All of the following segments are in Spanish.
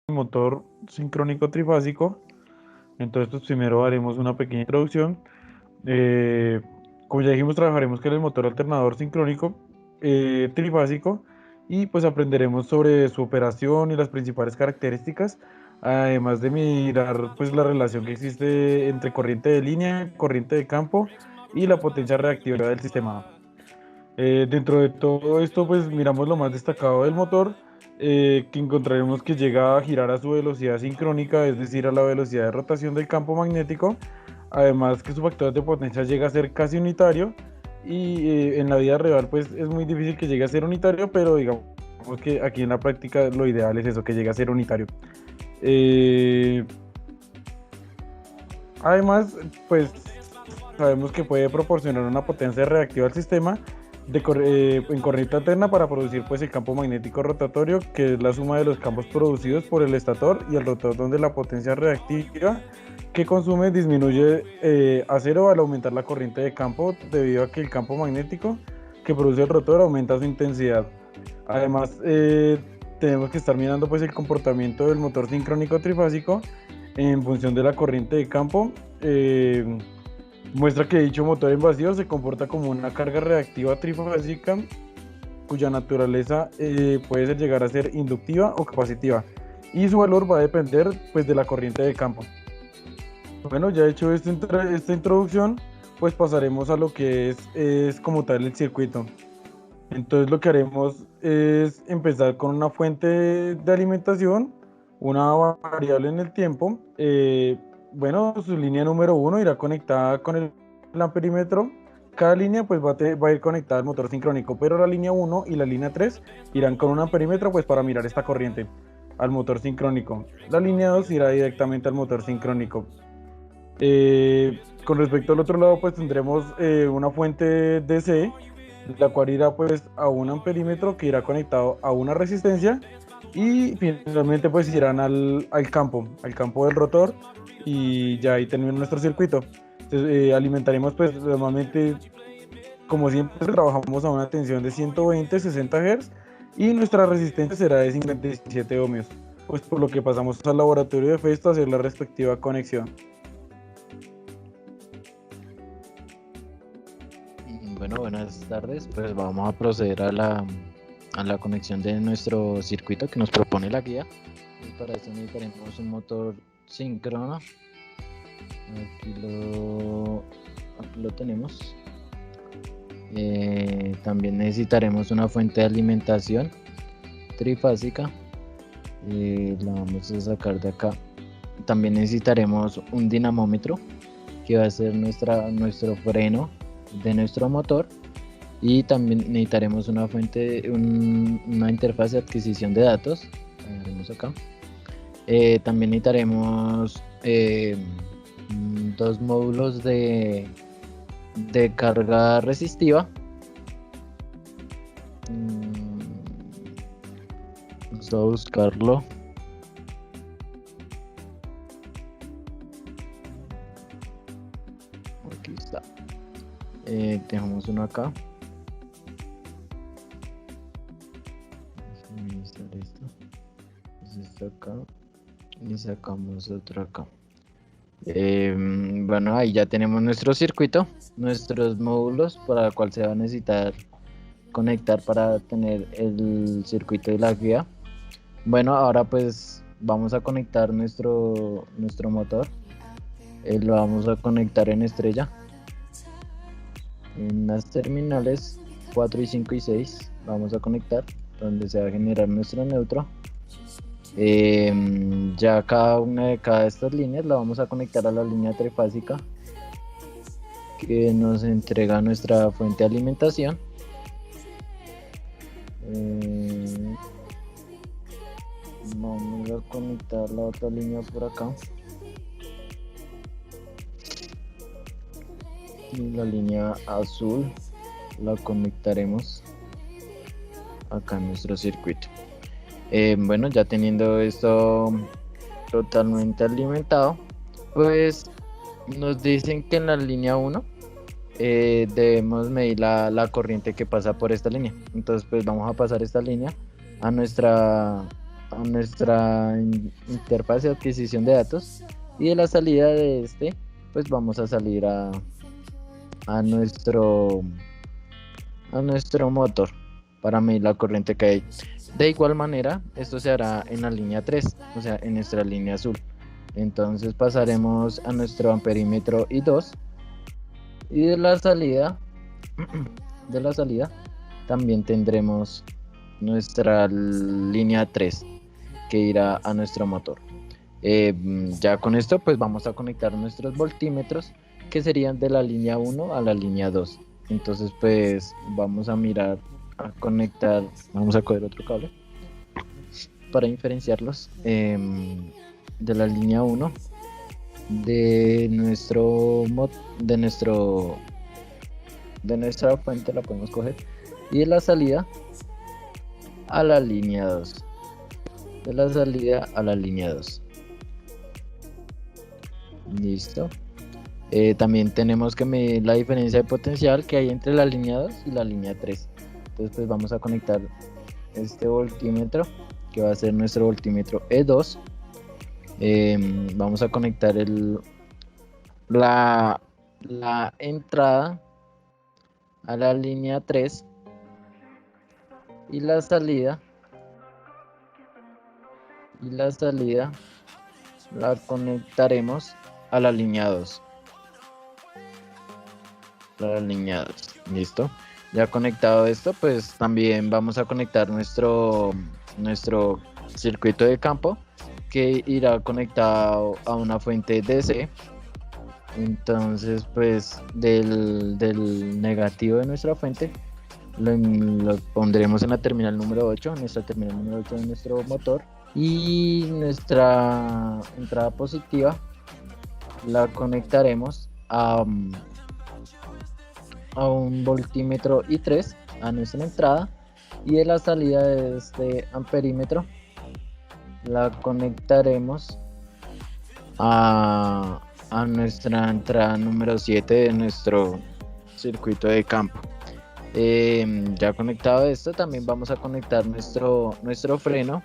motor sincrónico trifásico. Entonces, pues primero haremos una pequeña introducción. Eh, Como ya dijimos, trabajaremos con el motor alternador sincrónico trifásico y pues aprenderemos sobre su operación y las principales características, además de mirar pues la relación que existe entre corriente de línea, corriente de campo y la potencia reactiva del sistema. Dentro de todo esto, pues miramos lo más destacado del motor, que encontraremos que llega a girar a su velocidad sincrónica, es decir, a la velocidad de rotación del campo magnético. Además que su factor de potencia llega a ser casi unitario y en la vida real pues es muy difícil que llegue a ser unitario, pero digamos que aquí en la práctica lo ideal es eso, que llegue a ser unitario. Eh, Además, pues sabemos que puede proporcionar una potencia reactiva al sistema en corriente alterna para producir pues el campo magnético rotatorio, que es la suma de los campos producidos por el estator y el rotor, donde la potencia reactiva que consume disminuye a cero al aumentar la corriente de campo, debido a que el campo magnético que produce el rotor aumenta su intensidad. Además, tenemos que estar mirando pues el comportamiento del motor sincrónico trifásico en función de la corriente de campo. Muestra que dicho motor en vacío se comporta como una carga reactiva trifásica, cuya naturaleza puede llegar a ser inductiva o capacitiva, y su valor va a depender pues de la corriente de campo. Bueno, ya hecho esta introducción, pues pasaremos a lo que es como tal el circuito. Entonces lo que haremos es empezar con una fuente de alimentación, una variable en el tiempo. Bueno, su línea número uno irá conectada con el amperímetro. Cada línea pues va a ir conectada al motor sincrónico, pero la línea uno y la línea 3 irán con un amperímetro pues para mirar esta corriente al motor sincrónico. La línea 2 irá directamente al motor sincrónico. Con respecto al otro lado, pues tendremos una fuente DC, la cual irá pues a un amperímetro que irá conectado a una resistencia, y finalmente pues irán al campo del rotor, y ya ahí termina nuestro circuito. Entonces, alimentaremos pues normalmente, como siempre, trabajamos a una tensión de 120-60 Hz y nuestra resistencia será de 57 ohmios, pues por lo que pasamos al laboratorio de Festo a hacer la respectiva conexión. Bueno, buenas tardes. Pues vamos a proceder a la conexión de nuestro circuito que nos propone la guía. Y para esto necesitaremos un motor síncrono. Aquí lo tenemos. También necesitaremos una fuente de alimentación trifásica. La vamos a sacar de acá. También necesitaremos un dinamómetro, que va a ser nuestro freno de nuestro motor, y también necesitaremos una una interfaz de adquisición de datos. Veremos acá. También necesitaremos dos módulos de carga resistiva. Vamos a buscarlo. Aquí está. Tenemos uno acá. Esto acá. Y sacamos otro acá. Bueno, ahí ya tenemos nuestro circuito, nuestros módulos para el cual se va a necesitar conectar para tener el circuito de la guía. Bueno, ahora pues vamos a conectar nuestro motor. Lo vamos a conectar en estrella, en las terminales 4 y 5 y 6 vamos a conectar, donde se va a generar nuestro neutro. Ya cada una de estas líneas la vamos a conectar a la línea trifásica, que nos entrega nuestra fuente de alimentación. Vamos a conectar la otra línea por acá, y la línea azul la conectaremos acá en nuestro circuito. Bueno, ya teniendo esto totalmente alimentado, pues nos dicen que en la línea 1 debemos medir la corriente que pasa por esta línea. Entonces pues vamos a pasar esta línea a nuestra nuestra interfaz de adquisición de datos, y de la salida de este pues vamos a salir a nuestro motor para medir la corriente que hay. De igual manera, esto se hará en la línea 3, o sea, en nuestra línea azul. Entonces pasaremos a nuestro amperímetro I2, y de la salida también tendremos nuestra línea 3 que irá a nuestro motor. Ya con esto pues vamos a conectar nuestros voltímetros, que serían de la línea 1 a la línea 2. Entonces pues vamos a mirar a conectar, vamos a coger otro cable para diferenciarlos, de la línea 1 de nuestra fuente, la podemos coger, y de la salida a la línea 2. Listo. También tenemos que medir la diferencia de potencial que hay entre la línea 2 y la línea 3. Entonces pues vamos a conectar este voltímetro, que va a ser nuestro voltímetro E2. Vamos a conectar la entrada a la línea 3 y la salida la conectaremos a la línea 2. Listo. Ya conectado esto, pues también vamos a conectar nuestro circuito de campo, que irá conectado a una fuente DC. Entonces pues del negativo de nuestra fuente lo pondremos en la terminal número 8, de nuestro motor, y nuestra entrada positiva la conectaremos a un voltímetro I3 a nuestra entrada, y de la salida de este amperímetro la conectaremos a nuestra entrada número 7 de nuestro circuito de campo. Ya conectado esto, también vamos a conectar nuestro freno.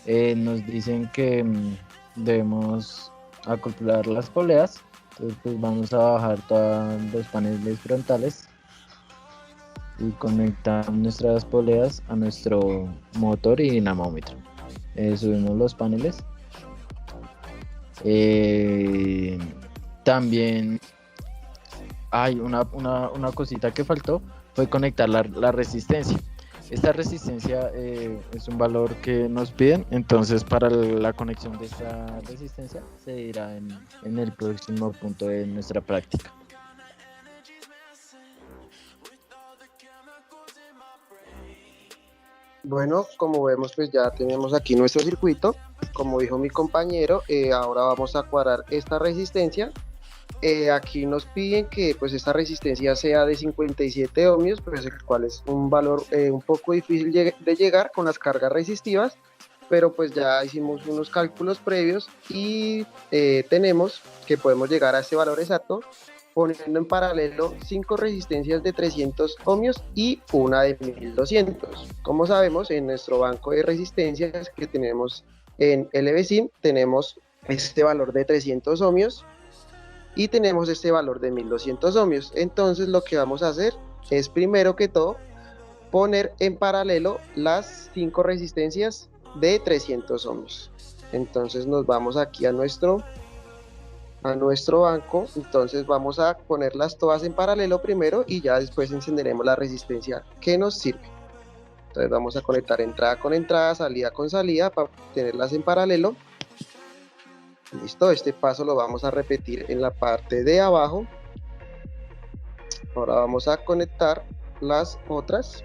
Nos dicen que debemos acoplar las poleas. Entonces pues vamos a bajar todos los paneles frontales y conectar nuestras poleas a nuestro motor y dinamómetro. Subimos los paneles. También hay una cosita que faltó, fue conectar la resistencia. Esta resistencia es un valor que nos piden, entonces para la conexión de esta resistencia se dirá en el próximo punto de nuestra práctica. Bueno, como vemos, pues ya tenemos aquí nuestro circuito. Como dijo mi compañero, ahora vamos a cuadrar esta resistencia. Aquí nos piden que pues esta resistencia sea de 57 ohmios, pues el cual es un valor un poco difícil de llegar con las cargas resistivas, pero pues ya hicimos unos cálculos previos y tenemos que podemos llegar a este valor exacto poniendo en paralelo 5 resistencias de 300 ohmios y una de 1200. Como sabemos, en nuestro banco de resistencias que tenemos en LVSIM tenemos este valor de 300 ohmios y tenemos este valor de 1200 ohmios. Entonces lo que vamos a hacer es, primero que todo, poner en paralelo las 5 resistencias de 300 ohmios. Entonces nos vamos aquí a nuestro banco. Entonces vamos a ponerlas todas en paralelo primero y ya después encenderemos la resistencia que nos sirve. Entonces vamos a conectar entrada con entrada, salida con salida para tenerlas en paralelo. Listo, este paso lo vamos a repetir en la parte de abajo. Ahora vamos a conectar las otras,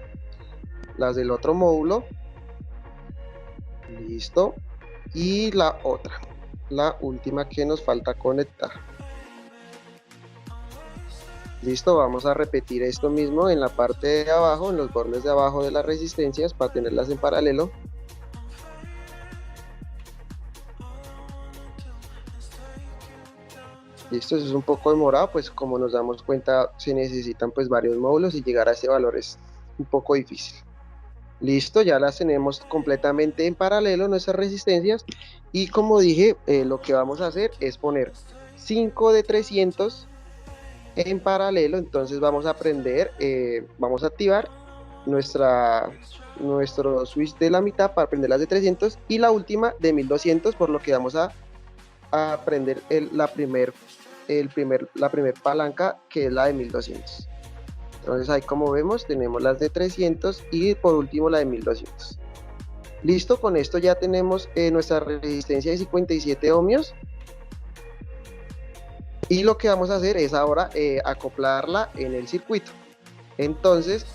las del otro módulo. Listo. Y la otra, la última que nos falta conectar. Listo, vamos a repetir esto mismo en la parte de abajo, en los bordes de abajo de las resistencias para tenerlas en paralelo. Listo, eso es un poco demorado, pues como nos damos cuenta se necesitan pues varios módulos y llegar a ese valor es un poco difícil. Listo, ya las tenemos completamente en paralelo nuestras resistencias y como dije, lo que vamos a hacer es poner 5 de 300 en paralelo. Entonces vamos a prender, vamos a activar nuestro switch de la mitad para prender las de 300 y la última de 1200, por lo que vamos a prender la primer palanca, que es la de 1200. Entonces ahí, como vemos, tenemos las de 300 y por último la de 1200. Listo, con esto ya tenemos nuestra resistencia de 57 ohmios. Y lo que vamos a hacer es ahora acoplarla en el circuito. Entonces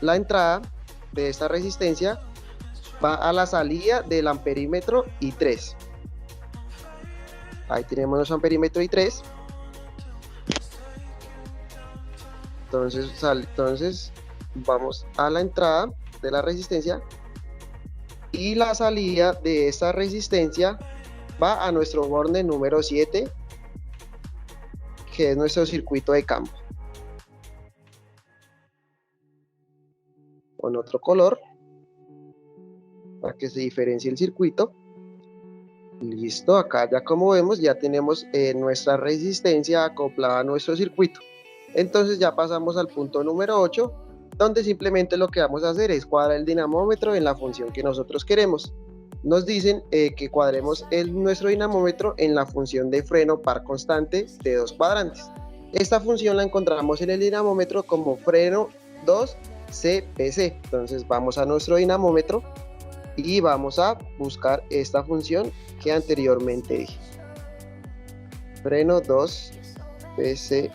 la entrada de esta resistencia va a la salida del amperímetro I3. Ahí tenemos nuestro amperímetro I3. Entonces vamos a la entrada de la resistencia y la salida de esta resistencia va a nuestro borne número 7, que es nuestro circuito de campo. Con otro color para que se diferencie el circuito. Listo, acá ya, como vemos, ya tenemos nuestra resistencia acoplada a nuestro circuito. Entonces ya pasamos al punto número 8, donde simplemente lo que vamos a hacer es cuadrar el dinamómetro en la función que nosotros queremos. Nos dicen que cuadremos nuestro dinamómetro en la función de freno par constante de 2 cuadrantes. Esta función la encontramos en el dinamómetro como freno 2 CPC. Entonces vamos a nuestro dinamómetro y vamos a buscar esta función que anteriormente dije. Freno 2 PC.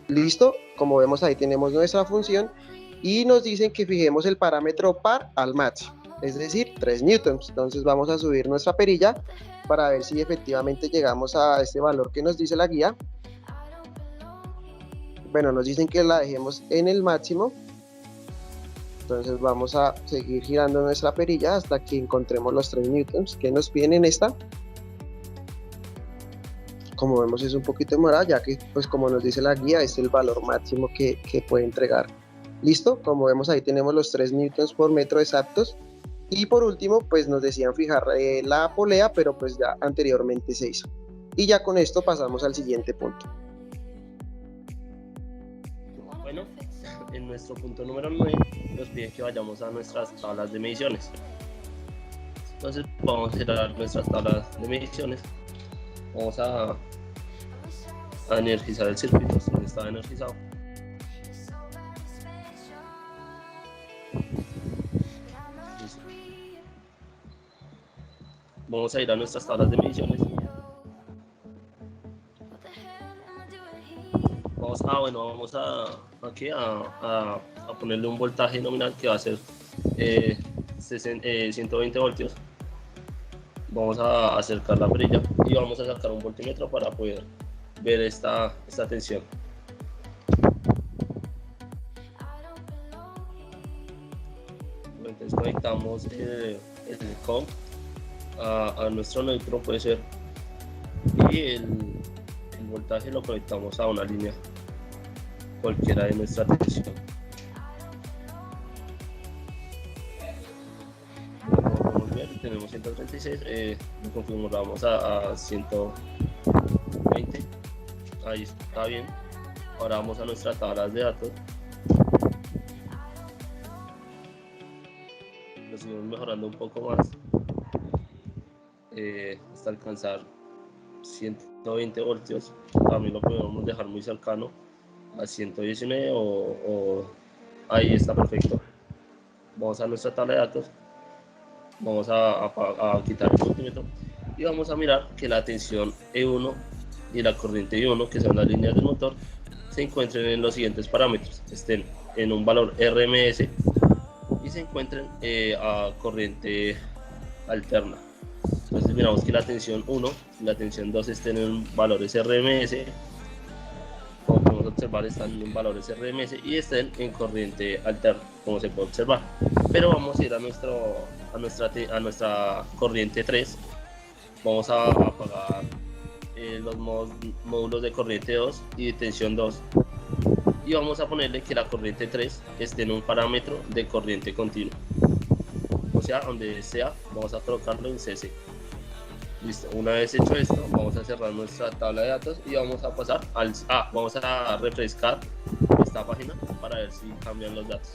Listo, como vemos ahí tenemos nuestra función y nos dicen que fijemos el parámetro par al máximo, es decir, 3 newtons. Entonces vamos a subir nuestra perilla para ver si efectivamente llegamos a este valor que nos dice la guía. Bueno, nos dicen que la dejemos en el máximo. Entonces vamos a seguir girando nuestra perilla hasta que encontremos los 3 newtons que nos piden en esta. Como vemos, es un poquito demorada, ya que, pues, como nos dice la guía, es el valor máximo que puede entregar. Listo, como vemos ahí tenemos los 3 newtons por metro exactos. Y por último, pues nos decían fijar la polea, pero pues ya anteriormente se hizo. Y ya con esto pasamos al siguiente punto. Bueno, en nuestro punto número 9 nos pide que vayamos a nuestras tablas de mediciones. Entonces vamos a generar nuestras tablas de mediciones. Vamos a energizar el circuito, donde está energizado. Listo. Vamos a ir a nuestras tablas de mediciones. Vamos a ponerle un voltaje nominal que va a ser 120 voltios. Vamos a acercar la perilla y vamos a sacar un voltímetro para poder ver esta tensión. Entonces conectamos el comp a nuestro neutro, puede ser, y el voltaje lo conectamos a una línea cualquiera de nuestra tensión. Como podemos ver, tenemos 136, lo configuramos a 120. Ahí está bien. Ahora vamos a nuestras tablas de datos. Lo seguimos mejorando un poco más hasta alcanzar 120 voltios. También lo podemos dejar muy cercano a 119 o ahí está perfecto. Vamos a nuestra tabla de datos, vamos a quitar el voltímetro y vamos a mirar que la tensión E1 y la corriente I1, que son las líneas del motor, se encuentren en los siguientes parámetros: estén en un valor RMS y se encuentren a corriente alterna. Entonces miramos que la tensión 1 y la tensión 2 estén en valores RMS. Como podemos observar, están en valores RMS y estén en corriente alterna, como se puede observar. Pero vamos a ir a nuestra corriente 3. Vamos a apagar los módulos de corriente 2 y de tensión 2 y vamos a ponerle que la corriente 3 esté en un parámetro de corriente continua. O sea, donde sea, vamos a colocarlo en CC. Listo, una vez hecho esto, vamos a cerrar nuestra tabla de datos y vamos a pasar vamos a refrescar esta página para ver si cambian los datos.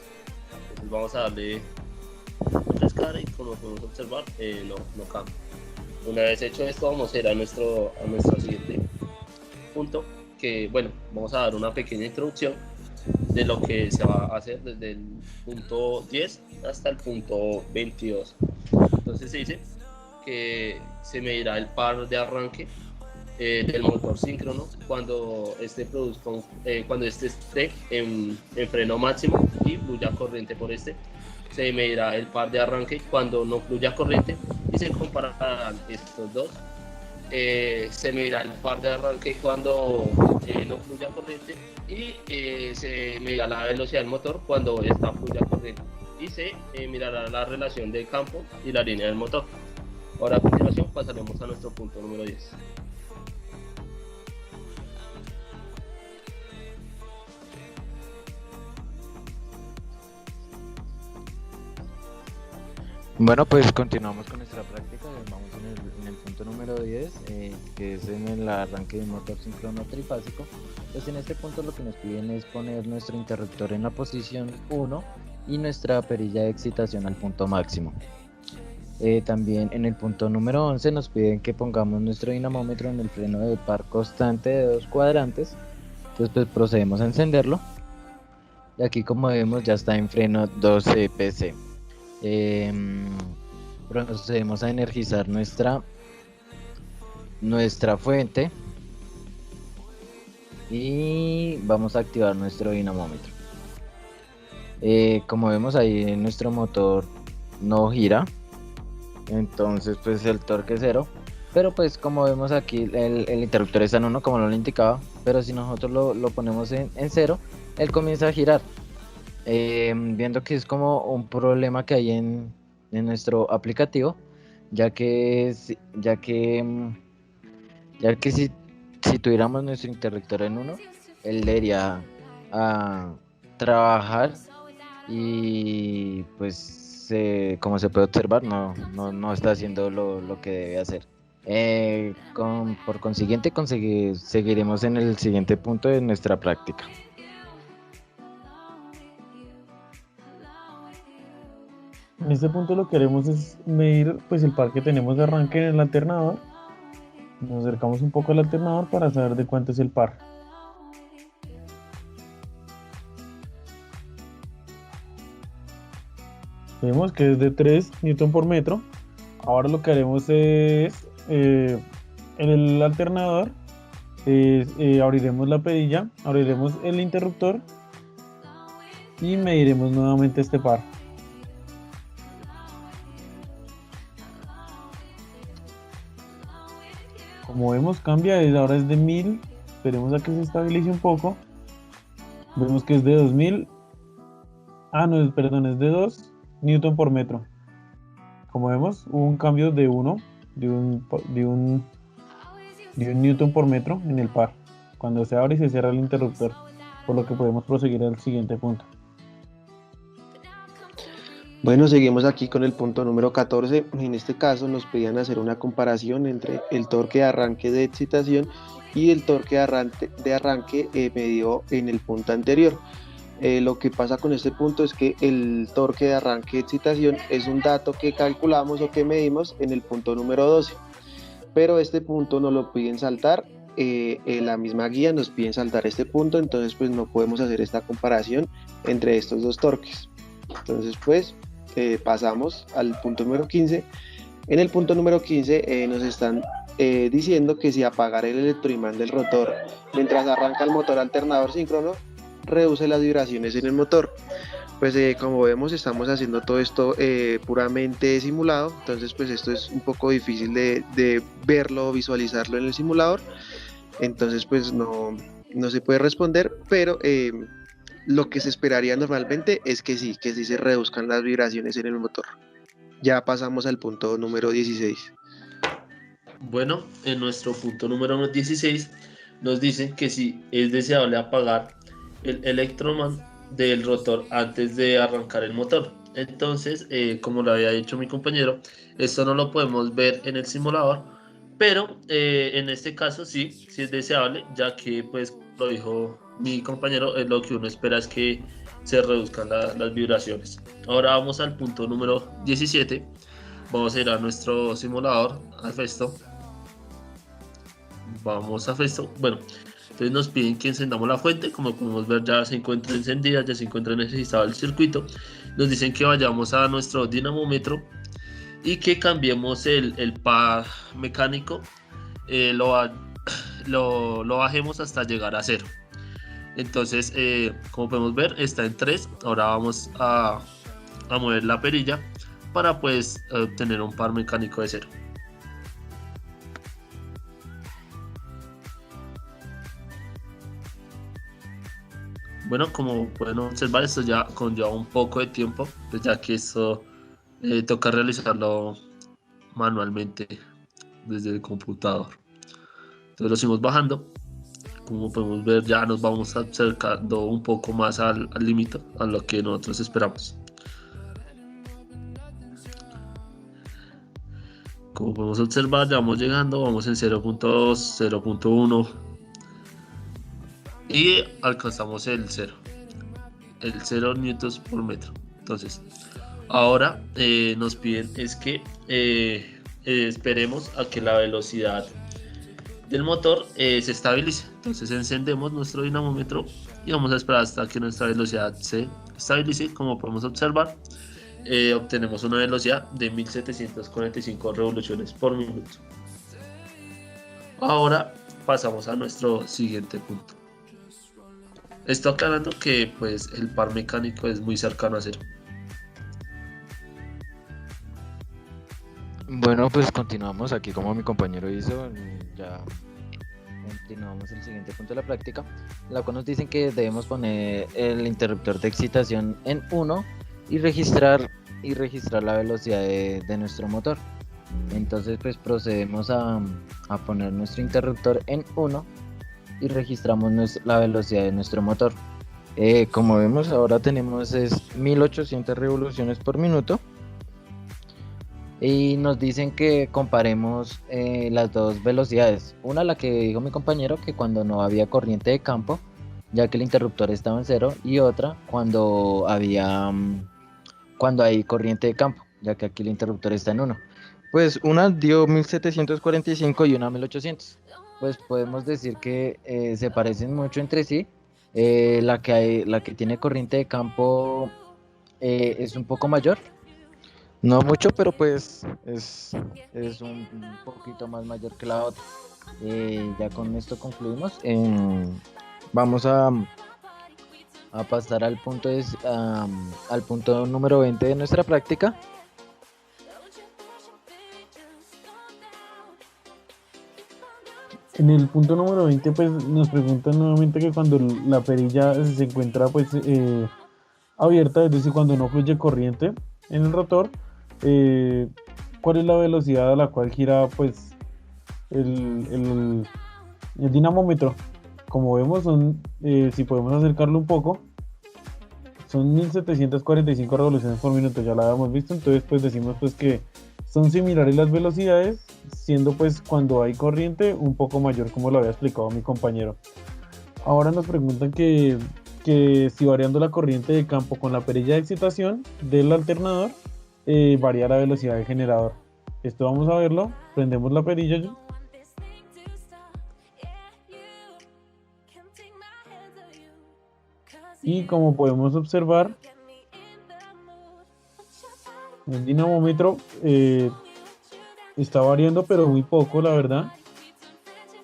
Entonces vamos a darle refrescar y como podemos observar, no cambia. Una vez hecho esto, vamos a ir a nuestro siguiente punto, que bueno, vamos a dar una pequeña introducción de lo que se va a hacer desde el punto 10 hasta el punto 22. Entonces se dice que se medirá el par de arranque del motor síncrono cuando este esté en freno máximo y fluya corriente por este. Se medirá el par de arranque cuando no fluya corriente y se compararán estos dos. Se medirá el par de arranque cuando no fluya corriente y se medirá la velocidad del motor cuando esta fluya corriente y se mirará la relación del campo y la línea del motor. Ahora a continuación pasaremos a nuestro punto número 10. Bueno, pues continuamos con nuestra práctica. Vamos en el punto número 10, que es en el arranque de un motor síncrono trifásico. Pues en este punto lo que nos piden es poner nuestro interruptor en la posición 1 y nuestra perilla de excitación al punto máximo. También en el punto número 11 nos piden que pongamos nuestro dinamómetro en el freno de par constante de 2 cuadrantes. Entonces pues procedemos a encenderlo. Y aquí, como vemos, ya está en freno 12 PC. Procedemos a energizar nuestra fuente y vamos a activar nuestro dinamómetro. Como vemos, ahí nuestro motor no gira, entonces pues el torque es 0, pero pues como vemos aquí el interruptor está en 1 como lo indicaba, pero si nosotros lo ponemos en 0, él comienza a girar. Viendo que es como un problema que hay en nuestro aplicativo, ya que si tuviéramos nuestro interruptor en 1, él debería trabajar y pues como se puede observar no está haciendo lo que debe hacer. Por consiguiente seguiremos en el siguiente punto de nuestra práctica. En este punto lo que haremos es medir pues el par que tenemos de arranque en el alternador. Nos acercamos un poco al alternador para saber de cuánto es el par. Vemos que es de 3 Newton por metro. Ahora lo que haremos es en el alternador abriremos la perilla, abriremos el interruptor y mediremos nuevamente este par. Como vemos, cambia, ahora es de 1000. Esperemos a que se estabilice un poco. Vemos que es de 2000. No, perdón, es de 2 Newton por metro. Como vemos, hubo un cambio de 1 de un Newton por metro en el par cuando se abre y se cierra el interruptor, por lo que podemos proseguir al siguiente punto. Bueno, seguimos aquí con el punto número 14. En este caso nos pedían hacer una comparación entre el torque de arranque de excitación y el torque de arranque medido en el punto anterior. Lo que pasa con este punto es que el torque de arranque de excitación es un dato que calculamos o que medimos en el punto número 12, pero este punto nos lo piden saltar. En la misma guía nos piden saltar este punto, entonces pues no podemos hacer esta comparación entre estos dos torques. Entonces pues pasamos al punto número 15. En el punto número 15 nos están diciendo que si apagar el electroimán del rotor mientras arranca el motor alternador síncrono reduce las vibraciones en el motor. Pues como vemos estamos haciendo todo esto puramente simulado, entonces pues esto es un poco difícil de verlo o visualizarlo en el simulador, entonces pues no se puede responder, pero lo que se esperaría normalmente es que sí se reduzcan las vibraciones en el motor. Ya pasamos al punto número 16. Bueno, en nuestro punto número 16 nos dicen que si es deseable apagar el electroman del rotor antes de arrancar el motor. Entonces, como lo había dicho mi compañero, esto no lo podemos ver en el simulador, pero en este caso sí es deseable, ya que pues lo dijo mi compañero, lo que uno espera es que se reduzcan las vibraciones. Ahora vamos al punto número 17. Vamos a ir a nuestro simulador, a Festo. Vamos a Festo. Bueno, entonces nos piden que encendamos la fuente. Como podemos ver, ya se encuentra encendida, ya se encuentra energizado el circuito. Nos dicen que vayamos a nuestro dinamómetro y que cambiemos el par mecánico. eh, lo, lo bajemos hasta llegar a 0. Entonces, como podemos ver, está en 3. Ahora vamos a mover la perilla para pues obtener un par mecánico de 0. Bueno, como pueden observar, esto ya conlleva un poco de tiempo, pues ya que esto toca realizarlo manualmente desde el computador. Entonces lo seguimos bajando. Como podemos ver, ya nos vamos acercando un poco más al límite, a lo que nosotros esperamos. Como podemos observar, ya vamos llegando, vamos en 0.2, 0.1 y alcanzamos el 0 newtons por metro. Entonces, ahora nos piden es que esperemos a que la velocidad del motor se estabilice. Entonces encendemos nuestro dinamómetro y vamos a esperar hasta que nuestra velocidad se estabilice. Como podemos observar, obtenemos una velocidad de 1745 revoluciones por minuto. Ahora pasamos a nuestro siguiente punto. Estoy aclarando que pues el par mecánico es muy cercano a 0. Bueno, pues continuamos aquí como mi compañero hizo, ya continuamos el siguiente punto de la práctica, la cual nos dicen que debemos poner el interruptor de excitación en 1 y registrar la velocidad de nuestro motor. Entonces pues procedemos a poner nuestro interruptor en 1 y registramos la velocidad de nuestro motor. Como vemos, ahora tenemos 1800 revoluciones por minuto. Y nos dicen que comparemos las dos velocidades. Una, la que dijo mi compañero, que cuando no había corriente de campo, ya que el interruptor estaba en 0. Y otra, cuando hay corriente de campo, ya que aquí el interruptor está en 1. Pues una dio 1745 y una 1800. Pues podemos decir que se parecen mucho entre sí. La que tiene corriente de campo es un poco mayor. No mucho, pero pues es un poquito más mayor que la otra. Ya con esto concluimos. Vamos a pasar al punto número 20 de nuestra práctica. En el punto número 20 pues nos preguntan nuevamente que cuando la perilla se encuentra pues abierta, es decir, cuando no fluye corriente en el rotor, cuál es la velocidad a la cual gira pues el dinamómetro. Como vemos si podemos acercarlo un poco, son 1745 revoluciones por minuto, ya la habíamos visto. Entonces pues decimos pues que son similares las velocidades, siendo pues cuando hay corriente un poco mayor, como lo había explicado mi compañero. Ahora nos preguntan que si variando la corriente de campo con la perilla de excitación del alternador, varía la velocidad del generador. Esto vamos a verlo. Prendemos la perilla. Y como podemos observar, el dinamómetro está variando, pero muy poco, la verdad.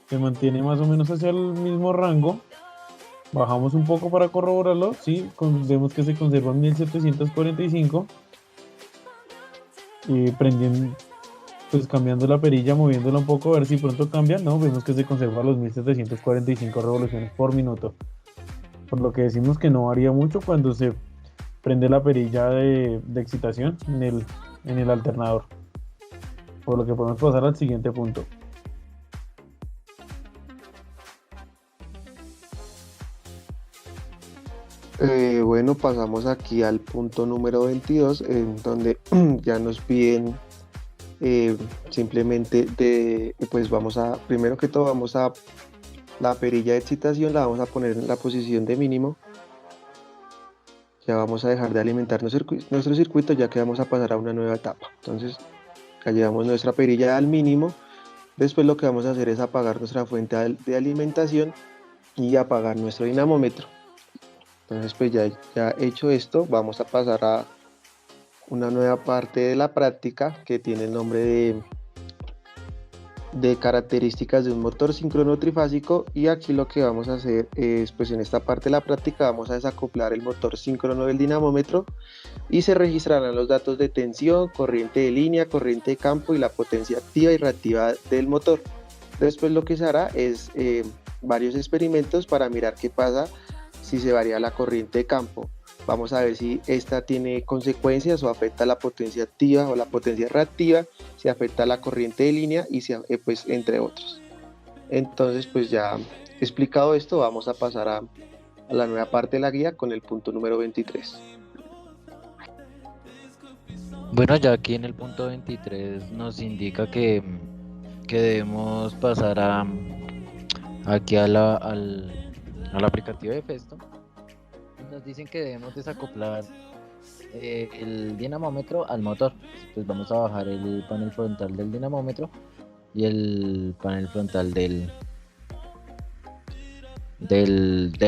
Se mantiene más o menos hacia el mismo rango. Bajamos un poco para corroborarlo. Sí, vemos que se conserva en 1745. Prendiendo, pues cambiando la perilla, moviéndola un poco, a ver si pronto cambia. No, vemos que se conserva los 1745 revoluciones por minuto. Por lo que decimos que no varía mucho cuando se prende la perilla de excitación en el alternador. Por lo que podemos pasar al siguiente punto. Bueno, pasamos aquí al punto número 22, en donde ya nos piden eh, simplemente pues primero que todo vamos a, la perilla de excitación la vamos a poner en la posición de mínimo. Ya vamos a dejar de alimentar nuestro circuito, ya que vamos a pasar a una nueva etapa. Entonces, ya llevamos nuestra perilla al mínimo. Después lo que vamos a hacer es apagar nuestra fuente de alimentación y apagar nuestro dinamómetro. Entonces, pues ya hecho esto, vamos a pasar a una nueva parte de la práctica que tiene el nombre de características de un motor síncrono trifásico, y aquí lo que vamos a hacer es, pues en esta parte de la práctica vamos a desacoplar el motor síncrono del dinamómetro y se registrarán los datos de tensión, corriente de línea, corriente de campo y la potencia activa y reactiva del motor. Después lo que se hará es varios experimentos para mirar qué pasa si se varía la corriente de campo. Vamos a ver si esta tiene consecuencias o afecta la potencia activa o la potencia reactiva, si afecta la corriente de línea y si, pues entre otros. Entonces, pues ya explicado esto, vamos a pasar a la nueva parte de la guía con el punto número 23. Bueno, ya aquí en el punto 23 nos indica que debemos pasar aquí al aplicativo de Festo. Nos dicen que debemos desacoplar el dinamómetro al motor. Pues vamos a bajar el panel frontal del dinamómetro y el panel frontal del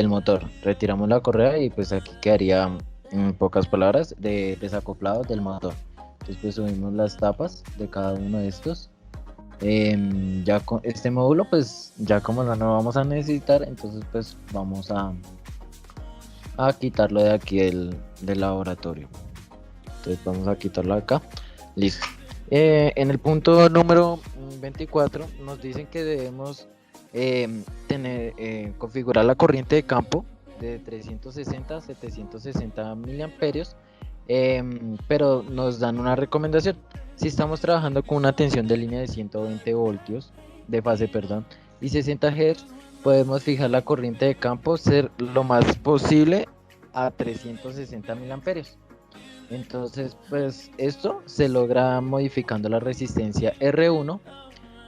motor. Retiramos la correa y pues aquí quedaría, en pocas palabras, desacoplado del motor. Entonces pues subimos las tapas de cada uno de estos. Ya con este módulo pues ya como no lo vamos a necesitar, entonces pues vamos a quitarlo de aquí del laboratorio. Entonces vamos a quitarlo acá. Listo. En el punto número 24 nos dicen que debemos configurar la corriente de campo de 360 a 760 miliamperios, pero nos dan una recomendación. Si estamos trabajando con una tensión de línea de 120 voltios de fase, perdón, y 60 Hz, podemos fijar la corriente de campo ser lo más posible a 360 miliamperios. Entonces, pues esto se logra modificando la resistencia R1,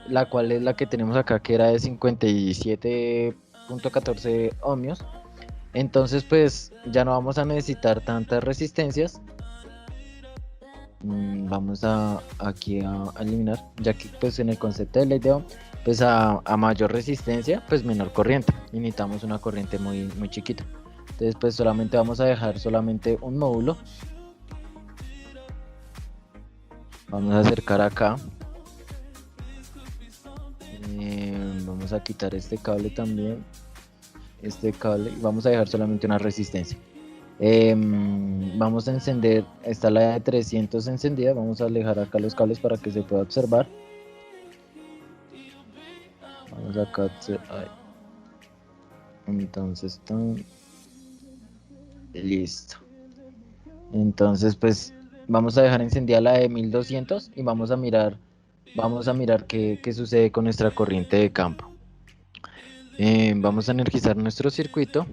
la cual es la que tenemos acá, que era de 57.14 ohmios. Entonces, pues ya no vamos a necesitar tantas resistencias. Vamos aquí a eliminar, ya que pues en el concepto del video, pues a mayor resistencia, pues menor corriente, y necesitamos una corriente muy chiquita. Entonces pues solamente vamos a dejar solamente un módulo. Vamos a acercar acá. Vamos a quitar este cable también, este cable, y vamos a dejar solamente una resistencia. Vamos a encender, está la de 300 encendida. Vamos a alejar acá los cables para que se pueda observar. Vamos acá, entonces listo. Entonces pues vamos a dejar encendida la de 1200 y vamos a mirar qué sucede con nuestra corriente de campo. Vamos a energizar nuestro circuito.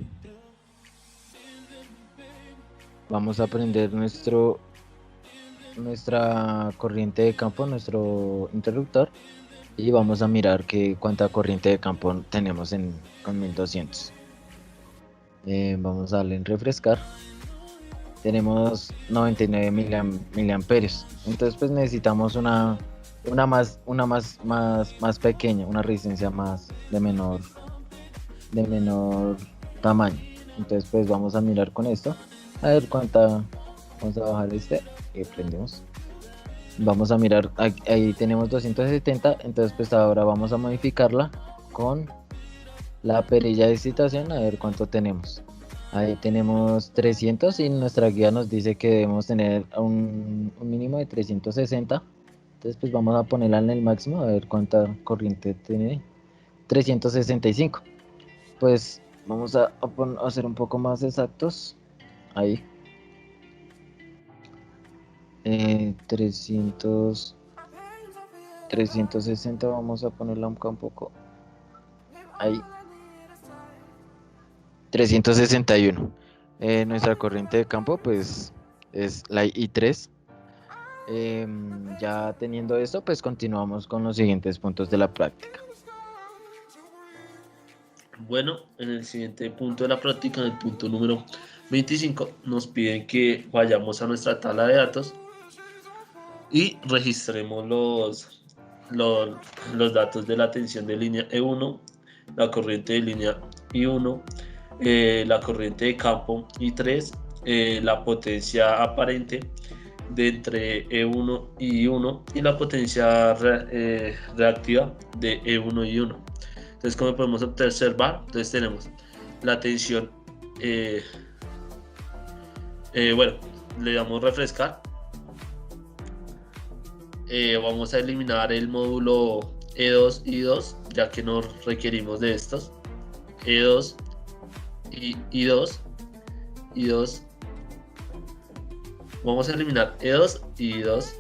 Vamos a prender nuestra corriente de campo, nuestro interruptor, y vamos a mirar cuánta corriente de campo tenemos con 1200. Vamos a darle en refrescar. Tenemos 99 miliamperios. Entonces pues necesitamos una más pequeña, una resistencia de menor tamaño. Entonces pues vamos a mirar con esto, a ver cuánta. Vamos a bajar y prendemos. Vamos a mirar, ahí tenemos 270. Entonces pues ahora vamos a modificarla con la perilla de excitación, a ver cuánto tenemos. Ahí tenemos 300 y nuestra guía nos dice que debemos tener un mínimo de 360. Entonces pues vamos a ponerla en el máximo, a ver cuánta corriente tiene. 365. Pues vamos a ser un poco más exactos. Ahí 360, vamos a ponerla un poco ahí, 361. Nuestra corriente de campo pues es la I3. Ya teniendo esto, pues continuamos con los siguientes puntos de la práctica. Bueno, en el siguiente punto de la práctica, en el punto número 25, nos piden que vayamos a nuestra tabla de datos y registremos los datos de la tensión de línea E1, la corriente de línea I1, la corriente de campo I3, la potencia aparente de entre E1 y I1 y la potencia reactiva de E1 y I1. Entonces, como podemos observar, entonces tenemos la tensión, bueno, le damos refrescar. Vamos a eliminar el módulo E2 y I2, ya que no requerimos de estos. E2 y I2. Vamos a eliminar E2 y I2,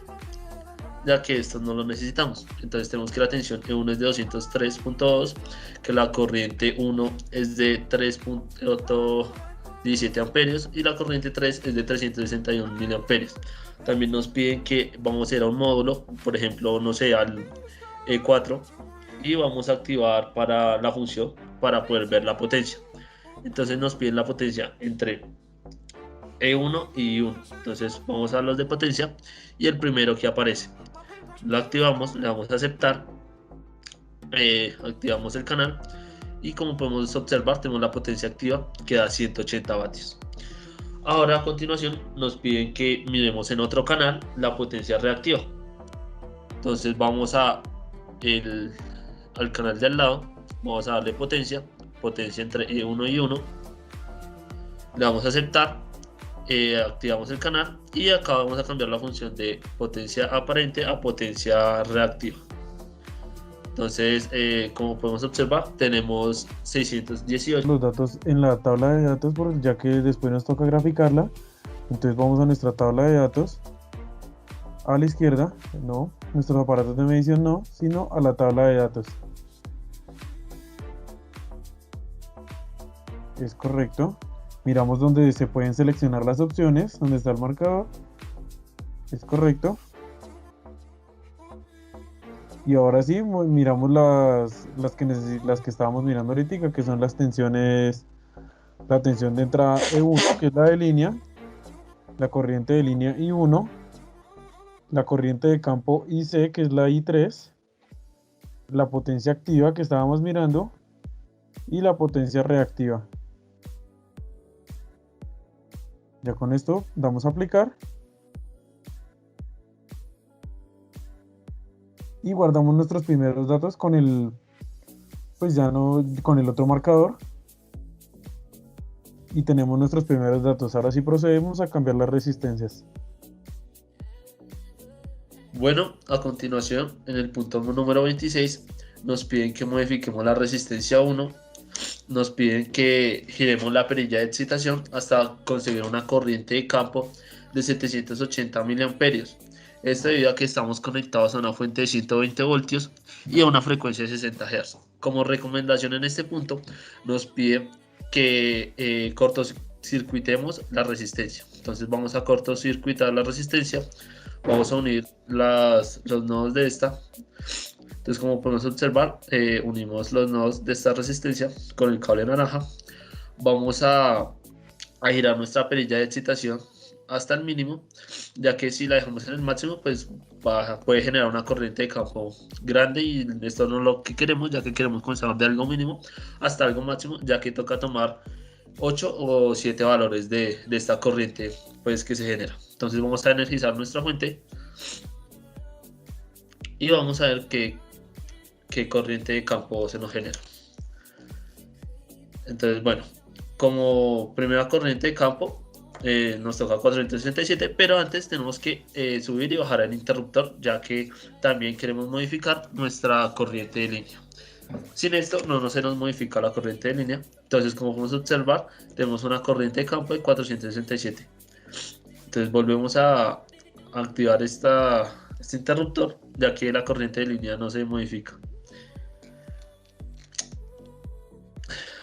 ya que estos no los necesitamos. Entonces tenemos que la tensión E1 es de 203.2, que la corriente 1 es de 3.17 amperios y la corriente 3 es de 361 miliamperios. También nos piden que vamos a ir a un módulo, por ejemplo, no sé, al E4, y vamos a activar para la función para poder ver la potencia. Entonces nos piden la potencia entre E1 y I1. Entonces vamos a los de potencia y el primero que aparece lo activamos, le damos a aceptar, activamos el canal y como podemos observar tenemos la potencia activa que da 180 vatios. Ahora a continuación nos piden que miremos en otro canal la potencia reactiva. Entonces vamos al canal de al lado, vamos a darle potencia entre E1 y I1, le damos a aceptar, activamos el canal y acá vamos a cambiar la función de potencia aparente a potencia reactiva. Entonces, como podemos observar, tenemos 618. Los datos en la tabla de datos, ya que después nos toca graficarla. Entonces vamos a nuestra tabla de datos. A la izquierda, no, nuestros aparatos de medición no, sino a la tabla de datos. Es correcto. Miramos donde se pueden seleccionar las opciones, donde está el marcador. Es correcto. Y ahora sí, miramos las que estábamos mirando ahorita, que son las tensiones, la tensión de entrada E1, que es la de línea, la corriente de línea I1, la corriente de campo IC, que es la I3, la potencia activa que estábamos mirando y la potencia reactiva. Ya con esto damos a aplicar y guardamos nuestros primeros datos con el, pues ya no, con el otro marcador, y tenemos nuestros primeros datos. Ahora sí procedemos a cambiar las resistencias. Bueno, a continuación, en el punto número 26, nos piden que modifiquemos la resistencia 1, nos piden que giremos la perilla de excitación hasta conseguir una corriente de campo de 780 miliamperios. Esto debido a que estamos conectados a una fuente de 120 voltios y a una frecuencia de 60 Hz. Como recomendación en este punto, nos pide que cortocircuitemos la resistencia. Entonces vamos a cortocircuitar la resistencia, vamos a unir los nodos de esta. Entonces, como podemos observar, unimos los nodos de esta resistencia con el cable naranja. Vamos a girar nuestra perilla de excitación hasta el mínimo, ya que si la dejamos en el máximo, pues puede generar una corriente de campo grande y esto no es lo que queremos, ya que queremos comenzar de algo mínimo hasta algo máximo, ya que toca tomar 8 o 7 valores de esta corriente pues, que se genera. Entonces vamos a energizar nuestra fuente y vamos a ver qué corriente de campo se nos genera. Entonces, bueno, como primera corriente de campo nos toca 467, pero antes tenemos que subir y bajar el interruptor, ya que también queremos modificar nuestra corriente de línea. Sin esto no se nos modifica la corriente de línea. Entonces, como podemos observar, tenemos una corriente de campo de 467. Entonces volvemos a activar este interruptor, ya que la corriente de línea no se modifica.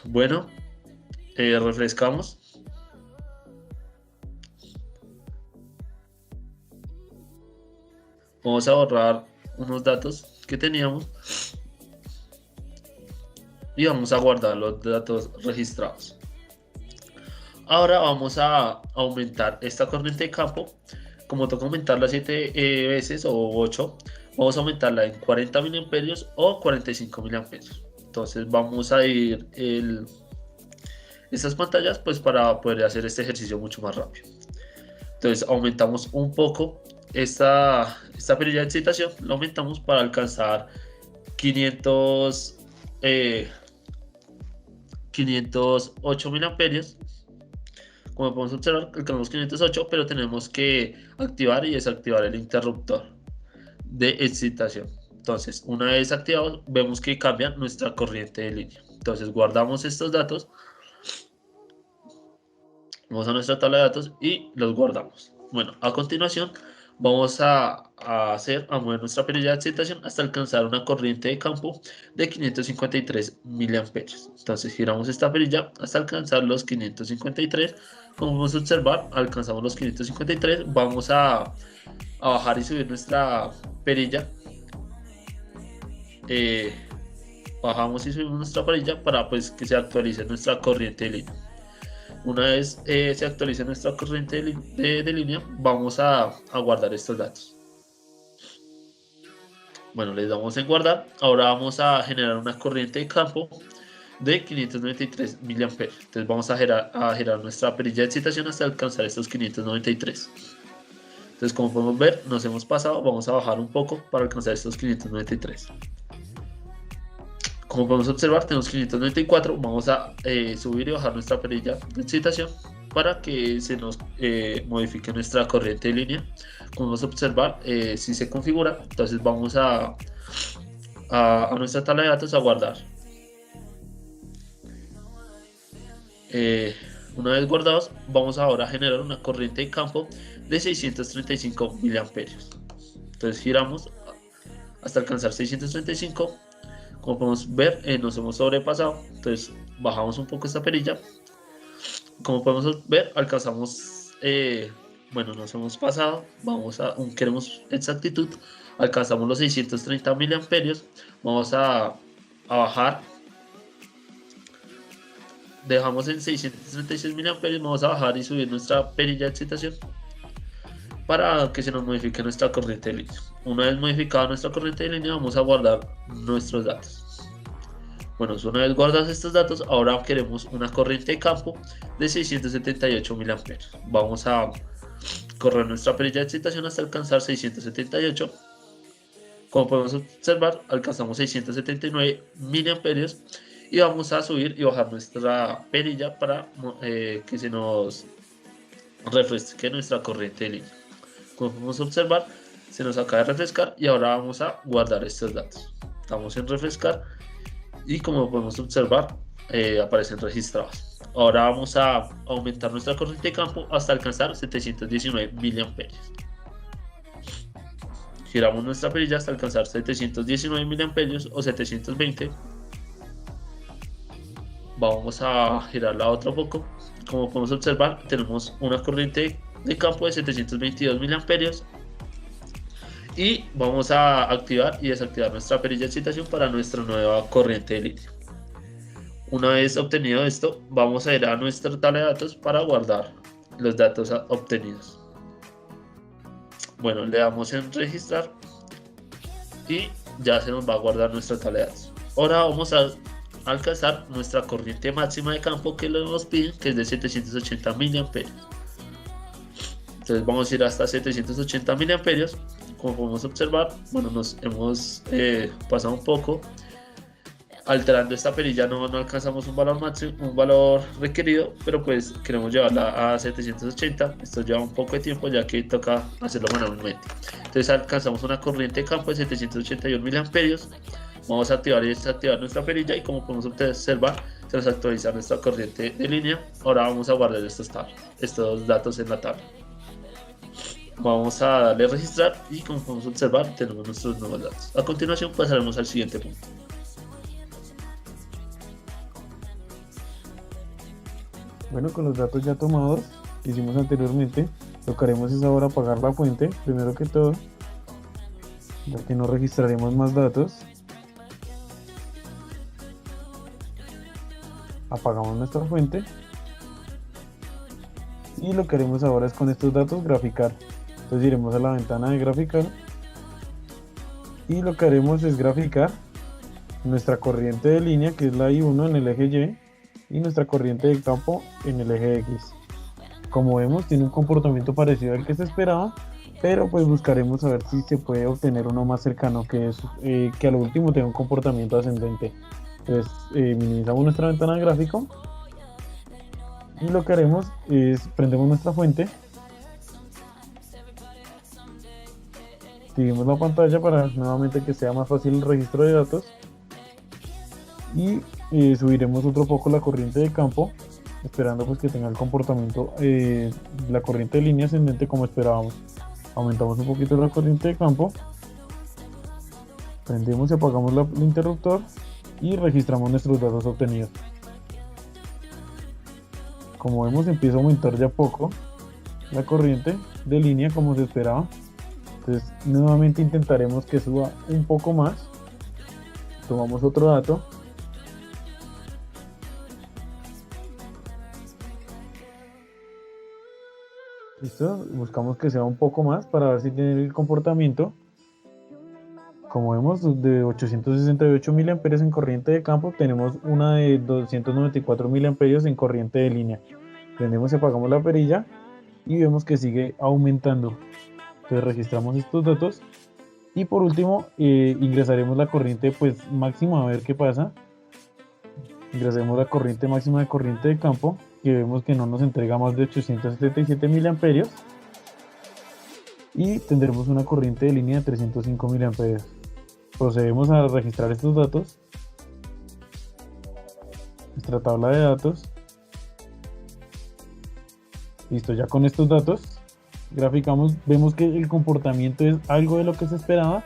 Bueno, refrescamos. Vamos a borrar unos datos que teníamos y vamos a guardar los datos registrados. Ahora vamos a aumentar esta corriente de campo. Como toca aumentarla 7 veces o 8, vamos a aumentarla en 40 miliamperios o 45 miliamperios. Entonces vamos a ir estas pantallas pues para poder hacer este ejercicio mucho más rápido. Entonces aumentamos un poco esta perilla de excitación, la aumentamos para alcanzar 508 miliamperios. Como podemos observar, alcanzamos 508, pero tenemos que activar y desactivar el interruptor de excitación. Entonces, una vez activado, vemos que cambia nuestra corriente de línea. Entonces, guardamos estos datos, vamos a nuestra tabla de datos y los guardamos. Bueno, a continuación, vamos a mover nuestra perilla de excitación hasta alcanzar una corriente de campo de 553 miliamperios. Entonces, giramos esta perilla hasta alcanzar los 553. Como podemos observar, alcanzamos los 553. Vamos a bajar y subir nuestra perilla. Bajamos y subimos nuestra perilla para pues, que se actualice nuestra corriente de línea. Una vez se actualice nuestra corriente de línea, vamos a guardar estos datos. Bueno, les damos en guardar. Ahora vamos a generar una corriente de campo de 593 miliamperios. Entonces vamos a girar nuestra perilla de excitación hasta alcanzar estos 593. Entonces, como podemos ver, nos hemos pasado. Vamos a bajar un poco para alcanzar estos 593. Como podemos observar, tenemos 594. Vamos a subir y bajar nuestra perilla de excitación para que se nos modifique nuestra corriente de línea. Como podemos observar, si se configura, entonces vamos a nuestra tabla de datos a guardar. Una vez guardados, vamos ahora a generar una corriente de campo de 635 miliamperios. Entonces giramos hasta alcanzar 635. Como podemos ver, nos hemos sobrepasado. Entonces bajamos un poco esta perilla. Como podemos ver, alcanzamos, bueno, nos hemos pasado. Queremos exactitud. Alcanzamos los 630 miliamperios. Vamos a bajar. Dejamos en 636 miliamperios. Vamos a bajar y subir nuestra perilla de excitación para que se nos modifique nuestra corriente de línea. Una vez modificada nuestra corriente de línea, vamos a guardar nuestros datos. Bueno, una vez guardados estos datos, ahora queremos una corriente de campo de 678 miliamperios. Vamos a correr nuestra perilla de excitación hasta alcanzar 678. Como podemos observar, alcanzamos 679 miliamperios. Y vamos a subir y bajar nuestra perilla para que se nos refresque nuestra corriente de línea. Como podemos observar, se nos acaba de refrescar y ahora vamos a guardar estos datos. Estamos en refrescar y como podemos observar, aparecen registrados. Ahora vamos a aumentar nuestra corriente de campo hasta alcanzar 719 miliamperios. Giramos nuestra perilla hasta alcanzar 719 miliamperios o 720. Vamos a girarla otro poco. Como podemos observar, tenemos una corriente de campo de 722 miliamperios. Y vamos a activar y desactivar nuestra perilla de excitación para nuestra nueva corriente de línea. Una vez obtenido esto, vamos a ir a nuestra tabla de datos para guardar los datos obtenidos. Bueno, le damos en registrar y ya se nos va a guardar nuestra tabla de datos. Ahora vamos a alcanzar nuestra corriente máxima de campo que nos piden, que es de 780 miliamperios. Entonces vamos a ir hasta 780 miliamperios. Como podemos observar, bueno, nos hemos pasado un poco. Alterando esta perilla no alcanzamos un valor máximo, un valor requerido, pero pues queremos llevarla a 780. Esto lleva un poco de tiempo ya que toca hacerlo manualmente. Entonces alcanzamos una corriente de campo de 781 miliamperios. Vamos a activar y desactivar nuestra perilla y como podemos observar, se nos actualiza nuestra corriente de línea. Ahora vamos a guardar estos datos en la tabla. Vamos a darle a registrar y como podemos observar, tenemos nuestros nuevos datos. A continuación pasaremos al siguiente punto. Bueno, con los datos ya tomados que hicimos anteriormente, lo que haremos es ahora apagar la fuente, primero que todo. ya que no registraremos más datos. Apagamos nuestra fuente y lo que haremos ahora es con estos datos graficar. Entonces iremos a la ventana de graficar y lo que haremos es graficar nuestra corriente de línea, que es la I1 en el eje Y nuestra corriente de campo en el eje X. Como vemos, tiene un comportamiento parecido al que se esperaba, pero pues buscaremos a ver si se puede obtener uno más cercano, que es que a lo último tenga un comportamiento ascendente. Entonces minimizamos nuestra ventana de gráfico y lo que haremos es prendemos nuestra fuente, dividimos la pantalla para nuevamente que sea más fácil el registro de datos y subiremos otro poco la corriente de campo, esperando pues que tenga el comportamiento la corriente de línea ascendente como esperábamos. Aumentamos un poquito la corriente de campo, prendemos y apagamos el interruptor y registramos nuestros datos obtenidos. Como vemos, empieza a aumentar ya poco la corriente de línea como se esperaba. Entonces nuevamente intentaremos que suba un poco más. Tomamos otro dato. Listo, buscamos que sea un poco más para ver si tiene el comportamiento. Como vemos, de 868 miliamperios en corriente de campo, tenemos una de 294 miliamperios en corriente de línea. Prendemos y apagamos la perilla y vemos que sigue aumentando. Entonces registramos estos datos y por último ingresaremos la corriente pues máxima a ver qué pasa. Ingresaremos la corriente máxima de corriente de campo, que vemos que no nos entrega más de 877 miliamperios y tendremos una corriente de línea de 305 miliamperios. Procedemos a registrar estos datos, nuestra tabla de datos. Listo, ya con estos datos graficamos, vemos que el comportamiento es algo de lo que se esperaba,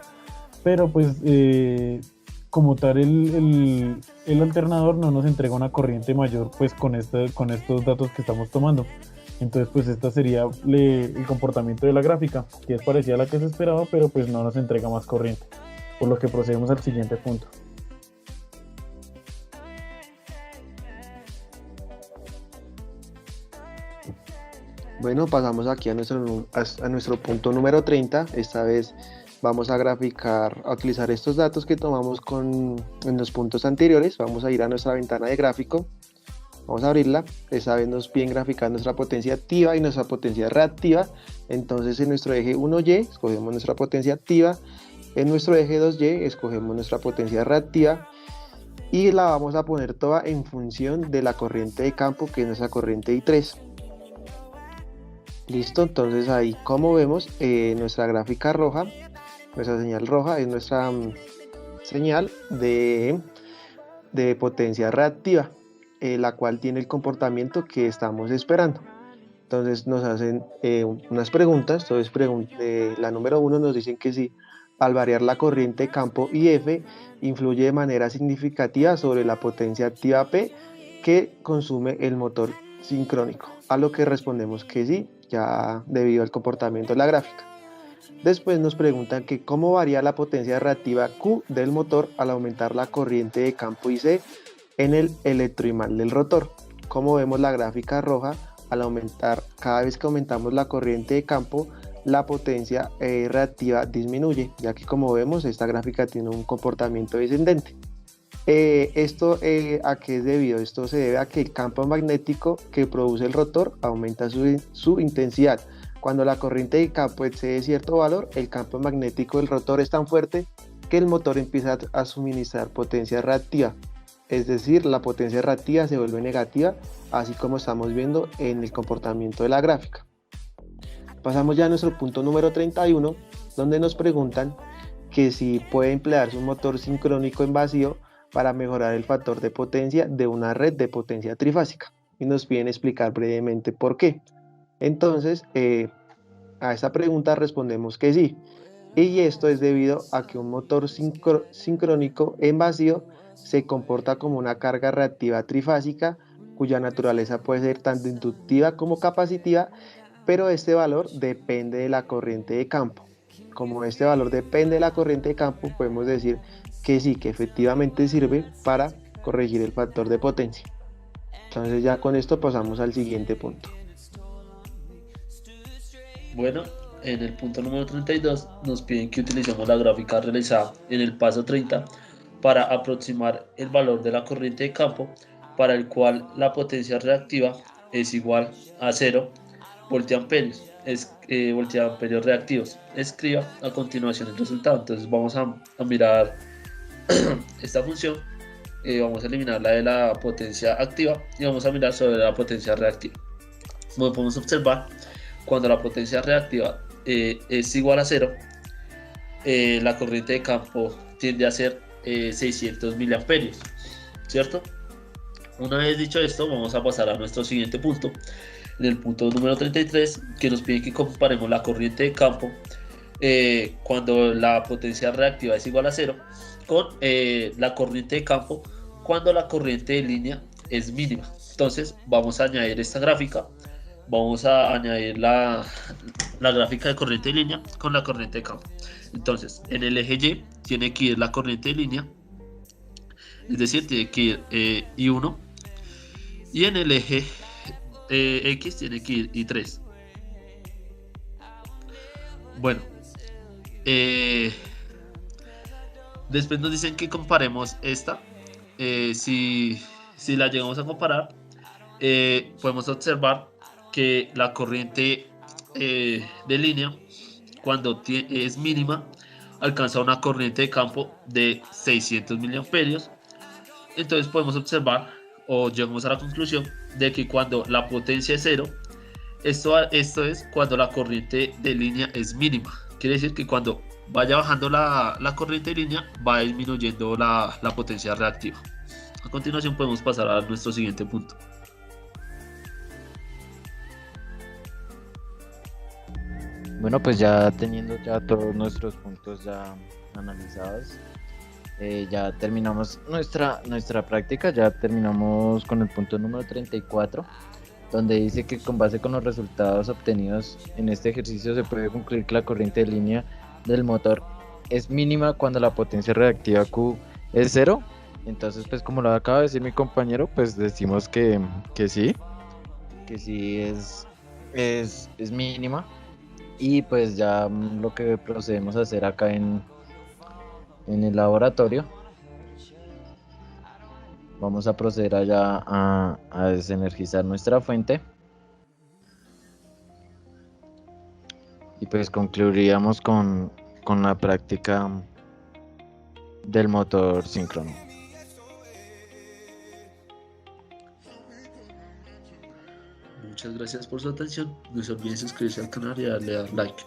pero pues como tal el alternador no nos entrega una corriente mayor pues con estos datos que estamos tomando. Entonces pues esta sería el comportamiento de la gráfica, que es parecida a la que se esperaba, pero pues no nos entrega más corriente, por lo que procedemos al siguiente punto. Bueno, pasamos aquí a nuestro punto número 30. Esta vez vamos a graficar, a utilizar estos datos que tomamos en los puntos anteriores. Vamos a ir a nuestra ventana de gráfico. Vamos a abrirla. Esta vez nos piden graficar nuestra potencia activa y nuestra potencia reactiva. Entonces en nuestro eje 1Y escogemos nuestra potencia activa. En nuestro eje 2Y escogemos nuestra potencia reactiva. Y la vamos a poner toda en función de la corriente de campo, que es nuestra corriente I3. Listo, entonces ahí como vemos nuestra gráfica roja, nuestra señal roja es nuestra señal de potencia reactiva, la cual tiene el comportamiento que estamos esperando. Entonces nos hacen unas preguntas. Entonces la número 1 nos dicen que si al variar la corriente de campo IF influye de manera significativa sobre la potencia activa P que consume el motor sincrónico, a lo que respondemos que sí, ya debido al comportamiento de la gráfica. Después nos preguntan que cómo varía la potencia reactiva Q del motor al aumentar la corriente de campo IC en el electroimán del rotor. Como vemos la gráfica roja, al aumentar, cada vez que aumentamos la corriente de campo, la potencia reactiva disminuye, ya que como vemos esta gráfica tiene un comportamiento descendente. ¿Esto a qué es debido? Esto se debe a que el campo magnético que produce el rotor aumenta su intensidad. Cuando la corriente de campo excede cierto valor, el campo magnético del rotor es tan fuerte que el motor empieza a suministrar potencia reactiva. Es decir, la potencia reactiva se vuelve negativa, así como estamos viendo en el comportamiento de la gráfica. Pasamos ya a nuestro punto número 31, donde nos preguntan que si puede emplearse un motor sincrónico en vacío para mejorar el factor de potencia de una red de potencia trifásica, y nos piden explicar brevemente por qué. Entonces a esta pregunta respondemos que sí, y esto es debido a que un motor sincrónico en vacío se comporta como una carga reactiva trifásica cuya naturaleza puede ser tanto inductiva como capacitiva, pero este valor depende de la corriente de campo. como este valor depende de la corriente de campo, podemos decir que sí, que efectivamente sirve para corregir el factor de potencia. Entonces ya con esto pasamos al siguiente punto. Bueno, en el punto número 32 nos piden que utilicemos la gráfica realizada en el paso 30 para aproximar el valor de la corriente de campo para el cual la potencia reactiva es igual a 0 voltiamperios, voltiamperios reactivos. Escriba a continuación el resultado. Entonces vamos a mirar esta función, vamos a eliminar la de la potencia activa y vamos a mirar sobre la potencia reactiva. Como podemos observar, cuando la potencia reactiva es igual a 0, la corriente de campo tiende a ser 600 miliamperios, ¿cierto? Una vez dicho esto, vamos a pasar a nuestro siguiente punto, en el punto número 33, que nos pide que comparemos la corriente de campo cuando la potencia reactiva es igual a 0 con la corriente de campo cuando la corriente de línea es mínima. Entonces vamos a añadir esta gráfica, vamos a añadir la gráfica de corriente de línea con la corriente de campo. Entonces en el eje Y tiene que ir la corriente de línea, es decir, tiene que ir I1, y en el eje X tiene que ir I3. Bueno, después nos dicen que comparemos esta. Si la llegamos a comparar, podemos observar que la corriente de línea, cuando es mínima, alcanza una corriente de campo de 600 miliamperios. Entonces podemos observar o llegamos a la conclusión de que cuando la potencia es 0, esto es cuando la corriente de línea es mínima. Quiere decir que cuando vaya bajando la corriente de línea, va disminuyendo la potencia reactiva. A continuación podemos pasar a nuestro siguiente punto. Bueno, pues ya teniendo ya todos nuestros puntos ya analizados, ya terminamos nuestra práctica, ya terminamos con el punto número 34, donde dice que con base con los resultados obtenidos en este ejercicio se puede concluir que la corriente de línea del motor es mínima cuando la potencia reactiva Q es 0. Entonces, pues como lo acaba de decir mi compañero, pues decimos que sí es mínima. Y pues ya lo que procedemos a hacer acá en el laboratorio, vamos a proceder allá a desenergizar nuestra fuente. Y pues concluiríamos con la práctica del motor síncrono. Muchas gracias por su atención. No se olviden suscribirse al canal y darle a like.